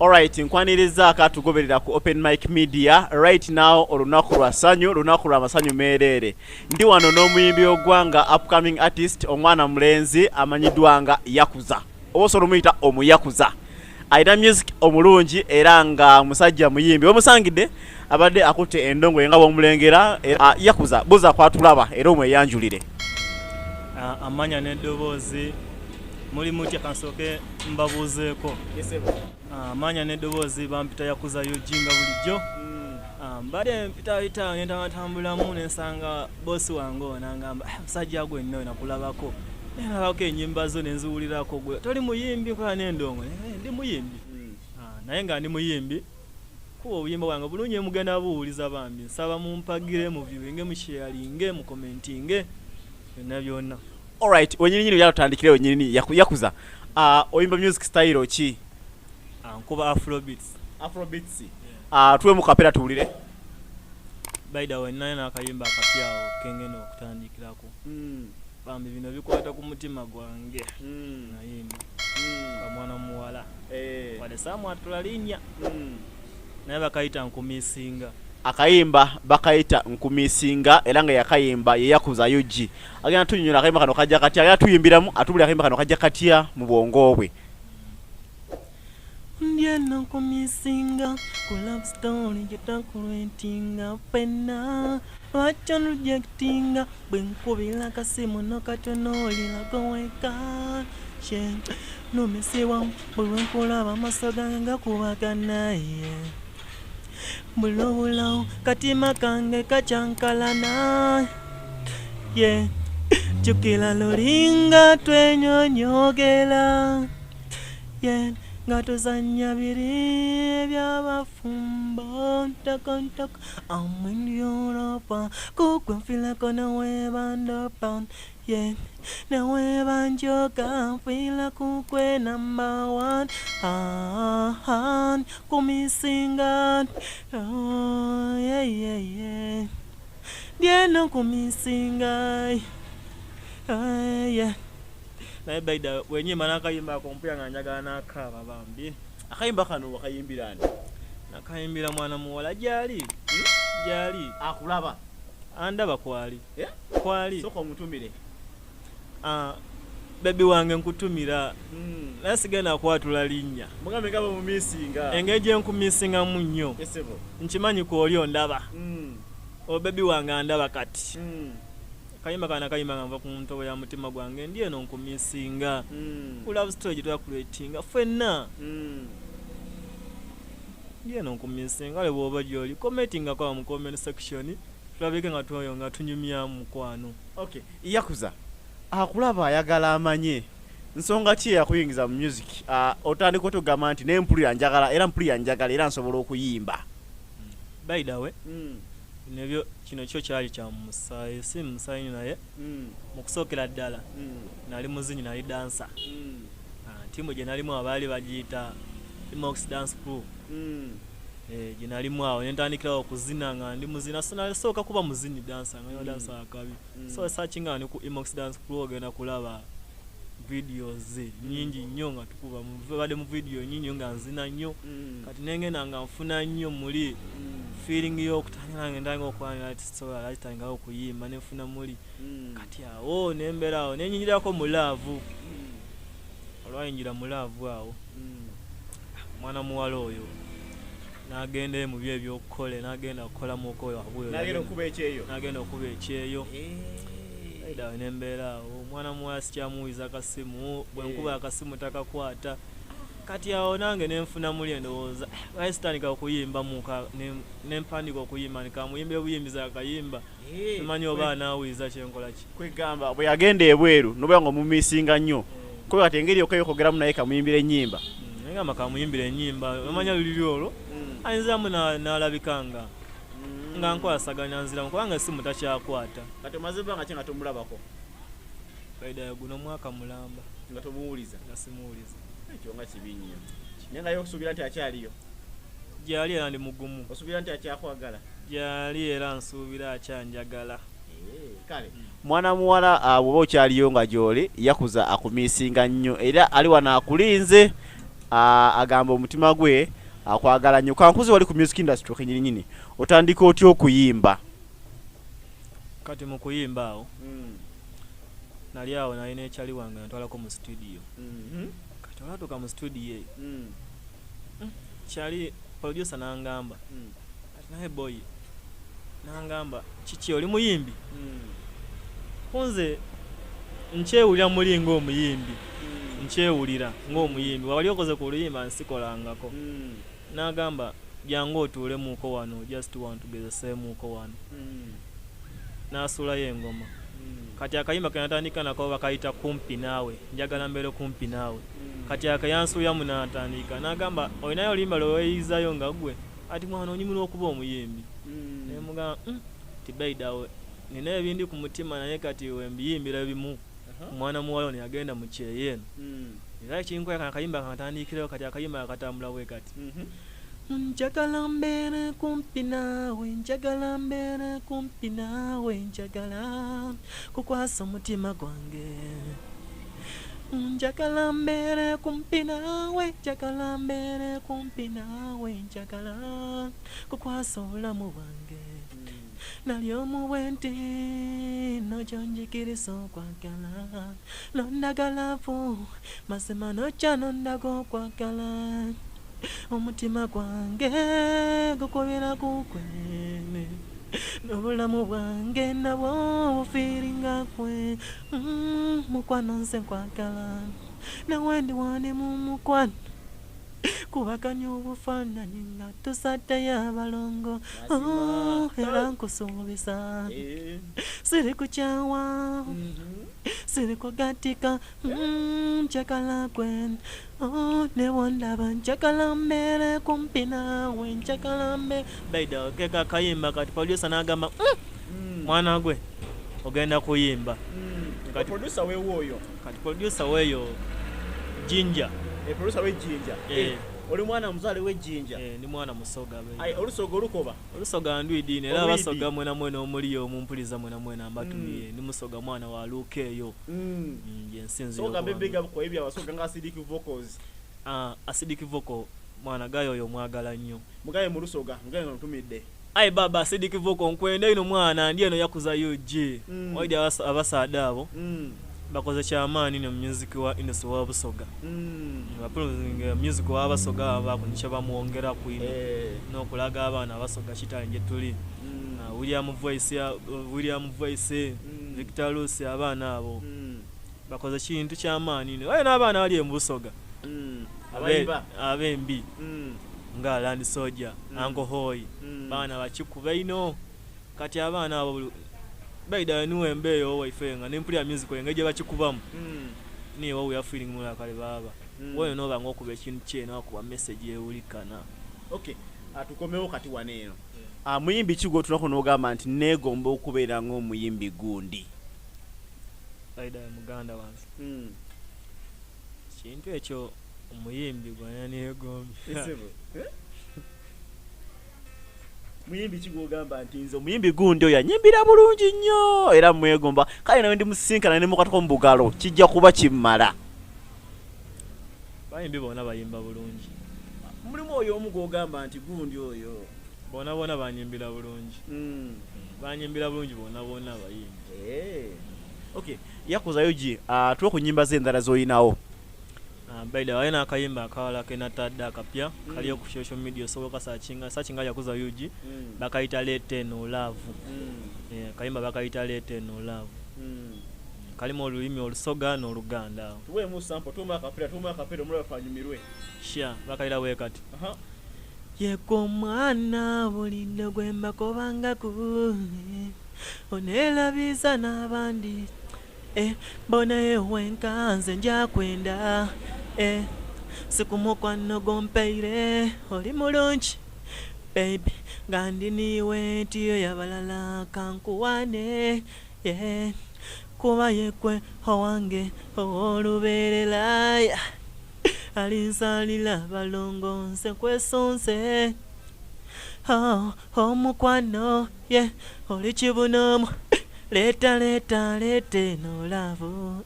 Alright, nkwaniriza akatugoberera ku Open Mic Media right now olunaku lwa sanyu, lunaku lwa masanyu merere. Ndi wano n'omuyimbi ogwanga upcoming artist omwana mulenzi amanyidwa nga Yakuza. Obosobola omuyita omuyakuza. Aina music omulungi era nga musajja muyimbi. Omusangidde abadde akutte endongo nga bw'omulengera Yakuza buza kwatulaba era omweyanjulire. Amanya n'eddoboozi mulimu kye kansoke mbabuuzeeko. Amanya n'eddoboozi bampita Yakuza yojinga bulijjo. Mbadde mpita nentambulamu nensanga bosi wange onangamba musajja gwe nno nakulabako. Nalabako ennyimba zo nenziwulirako gwe. Toli muyimbi nkola n'endongo. Ndi muyimbi. Naye nga ndi muyimbi kuba obuyimba bwange bulungi mugenda buwuliza bambi. Nsaba mumpagire mu viewinge mu sharinge mu commentinge byonna byonna. Alright, wenyini yalotandikire wenyini Yakuza. Oyimba music style ki? Nkuba Afrobeats. Afrobeats. Tuwe mu kapera tuwulire. By the way, naye nakayimba akapyawo kengeno okutandikirako. Bambi bino bikwata ku mutima gwange. Nayimba. Kamwana muwala. Wale samwa tulalinya. Naye bakayita nkumisinga. Akayimba bakayita nkumisinga era nga yakayimba ye Yakuza yoji. Agenda tunyura akayimba kano kajja katya, agenda tuyimbiramu atubuli akayimba kano kajja katya mu bwongo bwe. Ndiena nkumisinga ku love story gitakuletinga pena wacha rejectinga bwenkubira kasimu nokatonolira goweka she no mesiwa bwenkulaba masaganga kubaganaye bulobulawo katima kange kachankalana ye chukila loringa twenyonyogela ye ngatuzanya biri byabafumbo ntakontak I'm in Europa kukwafila kona webandapa yeah nawe banjoka fila kukwe number 1 kumisinga yeah dieno kumisinga yeah. Naye baida wenye manakayimba kompya nganjaga nakaba bambi. Akayimba kano wakayimbirani. Nakayimbira mwana muwala jali. Jali. Akulaba. Andaba kwali. Yeah? Kwali. Soko mutumire. Baby wange nkutumira. Nasigenda kwatula linnya. Mugambe ngaba mu misinga. Engeje nkumisinga munnyo. Yesebo. Nkimanyi ko oli ondaba. O baby wange andaba kati. Kayimba kana kayimba ngava ku ntobo ya mutima gwange ndiye no nkumisinga. Ku love story twakuletinga fenna. Ndiye no nkumisinga le boba joli commentinga kwa mu comment section. Tulabike nga twoyo nga tunyumya mukwano. Okay, Yakuza. Akulaba ayagala amanye. Nsonga ki yakuyingiza mu music? Otandika to gamanti ne mpulira njagala era mpulira njagala era nsobola okuyimba. By the way. Nebyo kino kyo kyali kya musayi si musayi naye mukusokera ddala nali muzinyi nali dancer timu je nalimu abali bagiyita Imox Dance Crew je nalimu awo nentandikira okuzina nga ndi muzina sina soka kuba muzinyi dancer nga dancer akabi so searching nga ku Imox Dance Crew ogenda kulaba videos nyingi nnyo nga tukuba bade mu video nyingi nga nzina nnyo kati nengena nga nfuna nnyo muri feeling yo kutanya ngendanga okwana ati story alitanga okuyimba nefuna muri kati awo nembera awo nenyingira ko mu love olwayingira mu love awo mwana muwala oyo nagende mu bye byokole nagenda kukola muko wabwe nagenda okuba ekyeyo aida nembera awo mwana muwala sikyamuwiza akasimu bwenkuba akasimu takakwata kati awo nange nenfuna muli endowooza bayisitanika okuyimba muka nempandika okuyimba nikamuyimba obuyimbiza akayimba tumanyi oba naawiiza kyenkola ki kwegamba bwe yagenda ebweru noba nga mumisinga nnyo kuba kati engeri okayokogeramu naye kamuyimbira ennyimba ngamba kamuyimbira ennyimba omanya luli olwo ayinzamu n'alabikanga nga nkwasaganya nziramu kubanga essimu takyakwata kati omaziba nga kyenga tomulabako baida guno mwaka mulamba nga tomuwuliza nga simuwuliza kyonga kibinyo nenga yo kusubira nti akyaliyo jali era ndi mugumu osubira nti akyakwagala jali era nsubira akyanjagala kale mwana muwala bwoba okyaliyo nga gyoli Yakuza akumisinga nnyo era ali wano akulinze agamba omutima gwe akwagala nnyo. Kankuzi wali ku music industry kenyini otandika otya okuyimba? Kati mu kuyimba awo nali awo nalina ekyali wange natwalako mu studio. Kati olwatuuka mu studio eyo kyali producer n'angamba kati naye boy n'angamba kiki oli muyimbi? Kunze nkyewulira muli ng'omuyimbi, nkyewulira ng'omuyimbi, wali okoze ku luyimba nsikolangako. N'agamba jangu otuulemuuko wano, just want to be the same muuko wano. N'asuulayo engoma. Kati akayimba ke natandika nako bakayita kumpi naawe, njagala mbeere kumpi naawe. Kati akayansuyamu n'atandika n'agamba olinayo oluyimba lweweeyizayo nga ggwe ati mwana onyumirwa okuba omuyimbi. Ne mugamba tibaidawe nina ebindi ku mutima naye kati wembiyimbira bimu omwana muwala yagenda mu kyeyeeno era kinkweka akayimba kanatandikirayo kati akayimba akatambula bwe kati njagala mbeere kumpi naawe, njagala mbeere kumpi naawe, njagala kukwasa omutima gwange, njagala mbeere kumpi naawe, njagala mbeere kumpi naawe, njagala kukwasa obulamu bwange. Nali omuwenti nojonjikiriza okwagala, nondagalavu mazima nojja nondaga okwagala, omutima gwange gukubira kukwe, n'obulamu bwange nabwo bufiiringa kwe. Mukwano nze nkwagala nawe ndi wane mu mukwano kubaganya obufaananyi nga tusaddeyo abalongo. Era nkusuubiza siri kukyawa siri kugatika, njagala gwe ne wondaba, njagala mbeere kumpi naawe, njagala mbeere. Baida okeka akayimba kati producer n'agamba mwana gwe ogenda kuyimba. Kati producer weewo oyo, kati producer weeyo Jinja. Producer w'Ejjinja. Oli mwana muzaale w'Ejjinja? Ndi mwana musoga. Olusoga olukoba? Olusoga ndwidini era abasoga mwena mwena omuliyo omumpuliza mwena mwena mbatumiye. Ndi musoga mwana wa Luke eyo. Yensinzi yo. Soga bebega kwa ebya abasoga nga acidic vocals. Acidic vocal mwana gayo oyo mwagala nnyo. Mugaye mu lusoga, mugaye ntumidde. Ai baba acidic vocal nkwenda ino mwana ndi eno yakuza yoje. Oide abasaada abo. Bakoze kyamaani ne music wa industry wa Busoga. Bapulizinga music wa Basoga bakunisha bamuongera kwino. N'okulaga abaana Basoga kitanje tuli. William Voice, Victor Lucy abaana abo. Bakoze kintu kyamaani ne. Waye n'abaana bali mu Busoga. Abembi. Nga Land Soldier, Uncle Hoy. Baana bakikuba ino. Kati abaana abo baida niwe mbeyo waifenga nempulya music yengeje bakikubamu ni wo ya feeling mu yakale baba woyo no banga okuba ekintu kyeno akuba message ewulikana. Okay, atukomewo kati waneeno muyimbi kigo tunako nogamba nti negomba okubeera ng'omuyimbi gundi baida muganda wange kintu ekyo omuyimbi gwana negomba muyimbi kigogamba nti nze omuyimbi gundi oyo anyimbira bulungi nnyo era mwegomba kale nawe ndi musinkana ne mukatoko mbugalo kijja kuba kimmala. Bayimbi bona bayimba bulungi, mulimu oyo omu gogamba nti gundi oyo bona bona banyimbira bulungi. Banyimbira bulungi bona bona bayimbi. Okay, yakuzayo ji tuwe ku nyimba z'endala z'oyinawo. Baida waina akayimba akawala kenatadde akapya kaliyo ku social media soboka searchinga yakuza yuji bakayita Lete No Love. Kayimba bakayita Lete No Love. Kalimo olulimi olusoga n'oluganda. Tuwe mu sample tuma akapera omulwa fanyumirwe. Sha bakayira we kati. Yeko mwana bulinde gwemba kobanga ku onelabiza n'abandi bona yewe nkanze nja kwenda siku mukwano gompeire oli mulungi baby gandi niwe tiyo yabalala kankuwane kuba yekwe owange oluberera alinsalira balongo nse kwesonse omukwano oli kibunomu Lete no love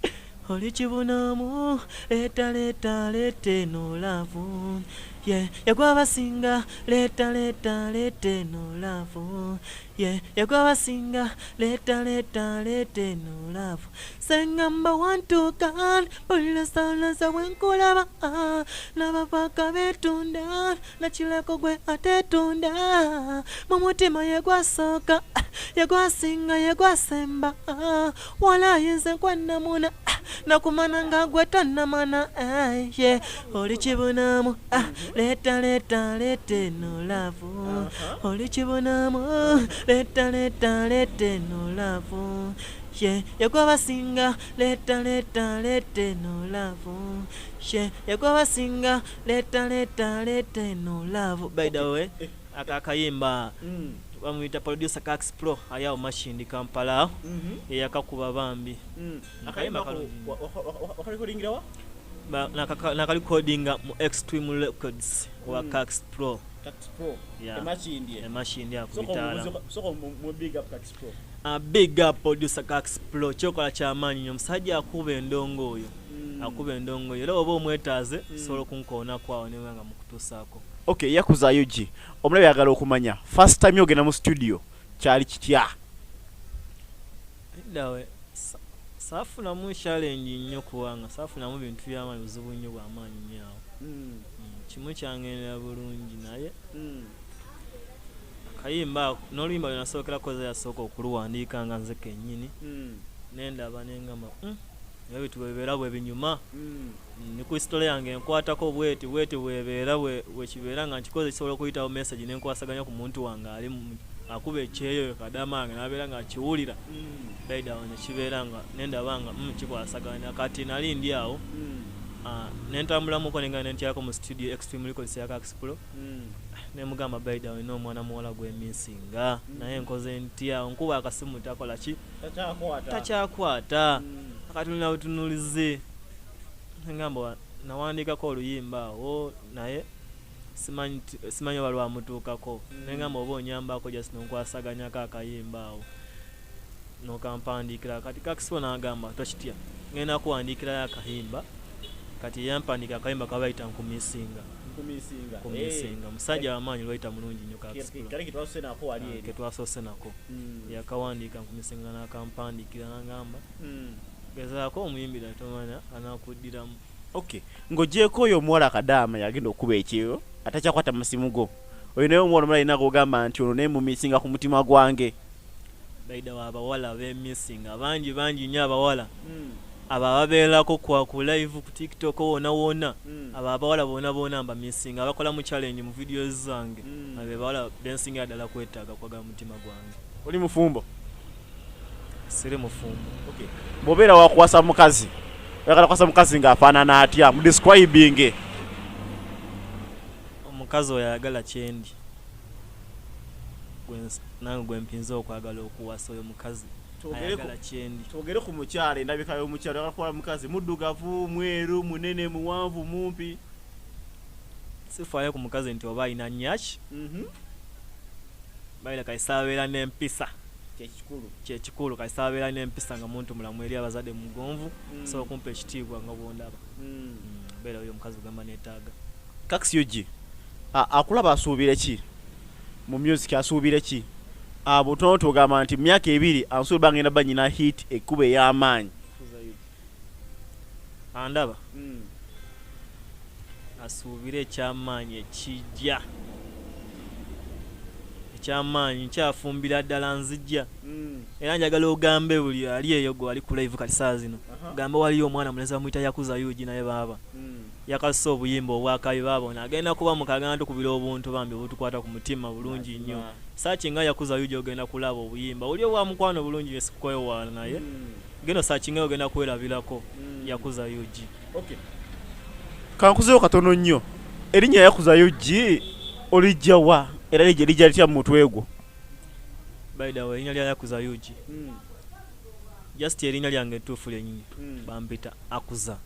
oli kibunamu leta leta lete no love yeah yagwa basinga leta leta lete no love yeah yagwa basinga leta leta lete no love sengamba wantu kan pula sala za wenkulaba laba paka betunda na chilako gwe atetunda mumutima yagwa soka yagwa singa yagwa semba wala yenze kwanna muna nakumana nga gwe tannamana ye oli kibunamu leta leta lete no love oli kibunamu leta leta lete no love ye yagwa basinga leta leta lete no love ye yagwa basinga leta leta lete no love. By the way akakayimba bamuyita producer Cax Pro ayawo machine Kampala eyakakuba bambi akayimba wakalikodingira wa nakalikodinga mu Extreme Records wa Cax Pro yeah machine ya kubitala soko mu big up Cax Pro big up producer Cax Pro chokola kyamaanyi nyo musajja akuba endongo oyo akuba endongo oyo lero oba omwetaaze solo kunkona kwawo ne nga mukutusaako. Okay, Yakuza Yuji. Omulabe yagala okumanya. First time yogena mu studio kyali kitya? Dawe safuna mu challenge nnyo kuwanga. Safuna mu bintu by'amaanyi buzibu nnyo bw'amaanyi nyawo. Kimu kyangendera bulungi naye. Kayimba n'oluyimba lwenasookera koza yasooka okuluwandiika nga nze kennyini. Nendaba nengamba ebitu bwebeera bwe binyuma ni ku story yange enkwatako bweti bwebeera bwe kibeera nga nkikoze kisobola okuyitawo message nenkwasaganya ku muntu wange ali akuba ekyeyo kadama nga nabeera nga akiwulira baida wane kibeera nga nendaba nga kikwasaganya kati nali ndi awo nentambulamuko nenga nentyako mu studio Extreme Records ya Cax Pro nemugamba baida wane n'omwana muwala gw'eminsinga naye nkoze ntya nkuba akasimu takola ki takyakwata akatulina butunulize ngamba nawandikako oluyimba awo naye simanyi balwa mutuukako nengamba oba onyambako just nonkwasaganyako akayimba awo nokampandikira kati Cax Pro n'agamba tokitya ngenda kuwandikirayo akayimba kati yampandika akayimba kabayita nkumisinga musajja wamaanyi lwayita mulungi nnyo Cax Pro ketwasose nako yakawandika nkumisinga n'akampandikira n'agamba gezaako omuyimbira tomanya anakuddiramu. Okay, ng'ogyeko oyo omuwala akadaama yagenda okuba ekyeyo atakyakwata masimu go oyo naye omuwala omulala alina gogamba nti ono naye mumisinga ku mutima gwange. Baida wa abawala b'emisinga bangi nnyo abawala aba babeerako ku live ku TikTok wona aba abawala bona mba misinga abakola mu challenge mu videos zange abe bawala bensinga ddala kwetaaga kwaga mutima gwange. Oli mufumbo? Siri mufumbo. Okay, bw'obeera wakuwasa mukazi oyagala kuwasa mukazi ng'afaanana atya mu describing? Omukazi oyo ayagala kyendi nange gwempinza okwagala okuwasa oyo mukazi ayagala kyendi. Twogere ku mukyala endabika y'omukyala oyagala kuwala mukazi muddugavu mweru munene muwanvu mumpi. Sifaayo ku mukazi nti oba alina nnyaki baira kaisabeera n'empisa kyekikulu kaisabeera n'empisa nga muntu mulamu eri abazadde mugonvu so okumpa ekitiibwa nga bwondaba beera oyo omukazi ogamba neetaaga. Cax Yuji akulaba asuubire ki mu music? Asuubire ki butono tugamba nti myaka 2 ansuubira ngenda banyina hit ekkuba ey'amaanyi andaba asuubire ekyamaanyi ekijja ekyamaanyi nkyafumbira ddala nzijja era njagala ogambe buli ali eyo gwe ali ku live kati saa zino gambe waliyo omwana mulezi bamuyita Yakuza Yuji naye baaba yakassa obuyimba obwakabi baabona agenda kuba mukagantu kubira obuntu bambi obutukwata ku mutima bulungi nnyo searching Yakuza Yuji ogenda kulaba obuyimba oli owa mukwano bulungi esikoyo wala naye geno searching ogenda kwerabirako Yakuza Yuji. Okay, kankuzeyo katono nnyo erinnya Yakuza Yuji olijjawa era lijja litya mu mutwe gwo? By the way erinnya lya Yakuza Yuji just erinnya lyange ettuufu lyennyini bampita Akuza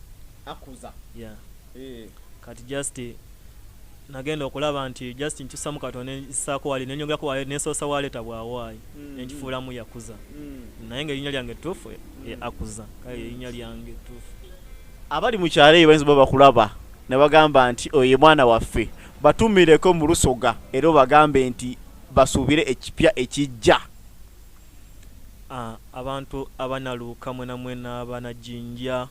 yeah kati just nagenda okulaba nti Justin Kyusa Mukato nessaako wali nenyongako wali nesoosa waleeta bwawaayi nenkifuulamu Yakuza naye ng'erinnya lyange ettuufu Akuza kale erinnya lyange ettuufu. Abali mu kyalo eyo bayinza bakulaba ne bagamba nti oye mwana waffe batumireko mu Lusoga era bagambe nti basuubire ekipya ekijja. Abantu abanaluuka mwena abanajinja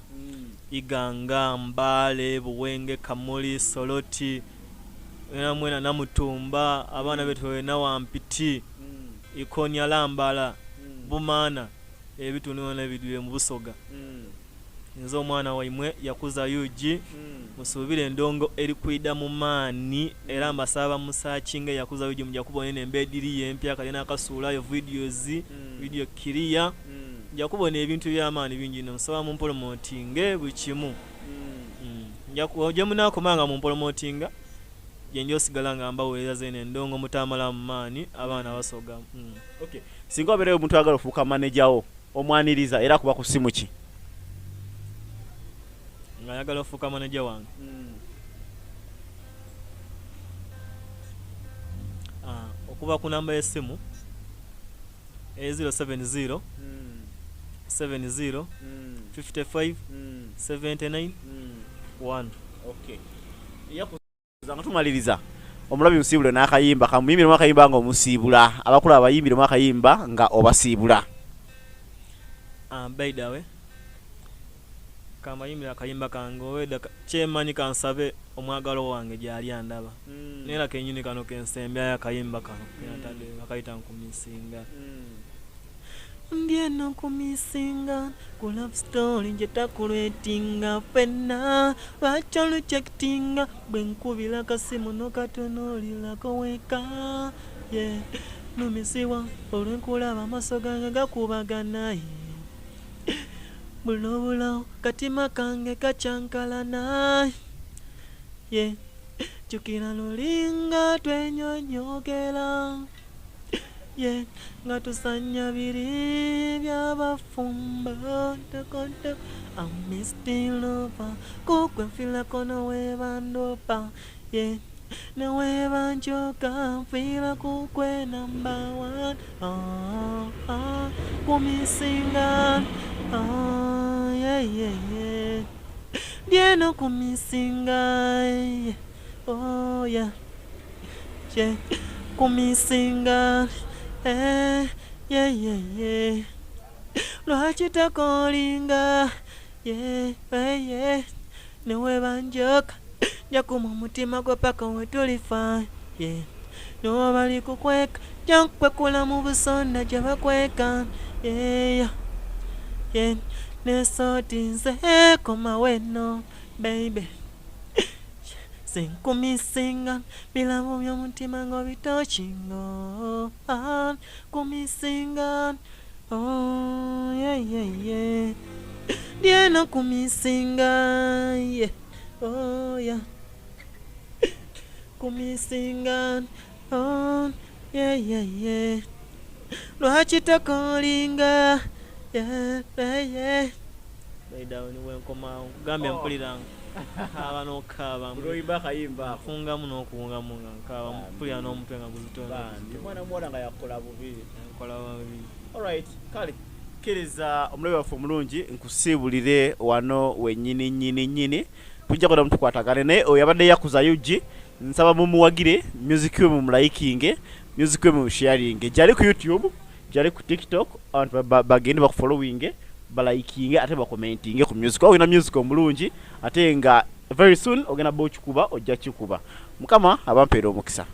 Iganga Mbale Buwenge Kamuli Soloti mwena Namutumba abaana betu na Wampiti Ikonya Lambala Bumana ebitundu n'ebidwe mu Busoga nze omwana waimwe Yakuza UG musubire endongo eri kwida mu maani era mbasaba musachinga Yakuza UG mujja kubona n'embediri yempya kale nakasuulayo video kiriya nja kubona ebintu by'amaani bingi nsaba mu promotinge bukimu nja kujja munakomanga mu promotinga yenjo osigala nga mbaweereza zene endongo mutamala mu maani abaana basoga. Okay, singa obeereyo omuntu agala ofuuka manager wo omwaniriza era kuba ku simu ki nga ayagala ofuuka manager wange okuba ku namba y'essimu 070 70 55 79 1. Okay, yakuzanga tumaliriza omulabi musiibule n'akayimba kamuyimbire mu akayimba nga omusiibula abakulu abayimbire mu akayimba nga obasiibula. By the way kamayimbira akayimba kange oweda kyemanyi kansabe omwagalo wange gyali andaba nera kenyini kano kensembya akayimba kano yatade bakayita nkumisinga Ndieno kumisinga ku love story njetakuletinga fenna lwacholu chekitinga bwenkubira kasimu nokatonolirako weka numisiwa olwenkulaba amaso gange gakubagana bulobulo katima kange kachankalana jukira lulinga twenyonyogera nga tusanya biri by'abafumba takonta I'm still over kukwe fila kono webandopa newebanjoka fila kukwe number 1 kumisinga Dieno kumisinga kumisinga lwachita kolinga newe banjoka njakuma mutima gwa paka wetulifa newe bali kukweka jankwekula mu busonda gyebakweka nesoti nze koma weno baby kumisinga bilamu by'omutima ngo bitochingo kumisinga Dieno kumisinga kumisinga lwachita kolinga baidawe niwe nkoma kugambye mpuliranga kaba n'okaba kuloyimba kayimba fungamu n'okuwungamu nga nkaba mpulira n'omutwe nga guzitonda mwana muwala nga yakola bubi. Alright, kale kkiriza omulabi waffe omulungi nkusiibulire wano wennyini tujja kwenda mutukwatagane naye oyo abadde Yakuza UG nsaba mumuwagire music we mumulayikinge music we mumusharinge gyali ku YouTube gyali ku TikTok abantu bagende bakufollowinge balayikinge ate bakomentinge ku music oyina music omulungi ate nga very soon ogenda bokikuba ojja kikuba mukama abampeera omukisa.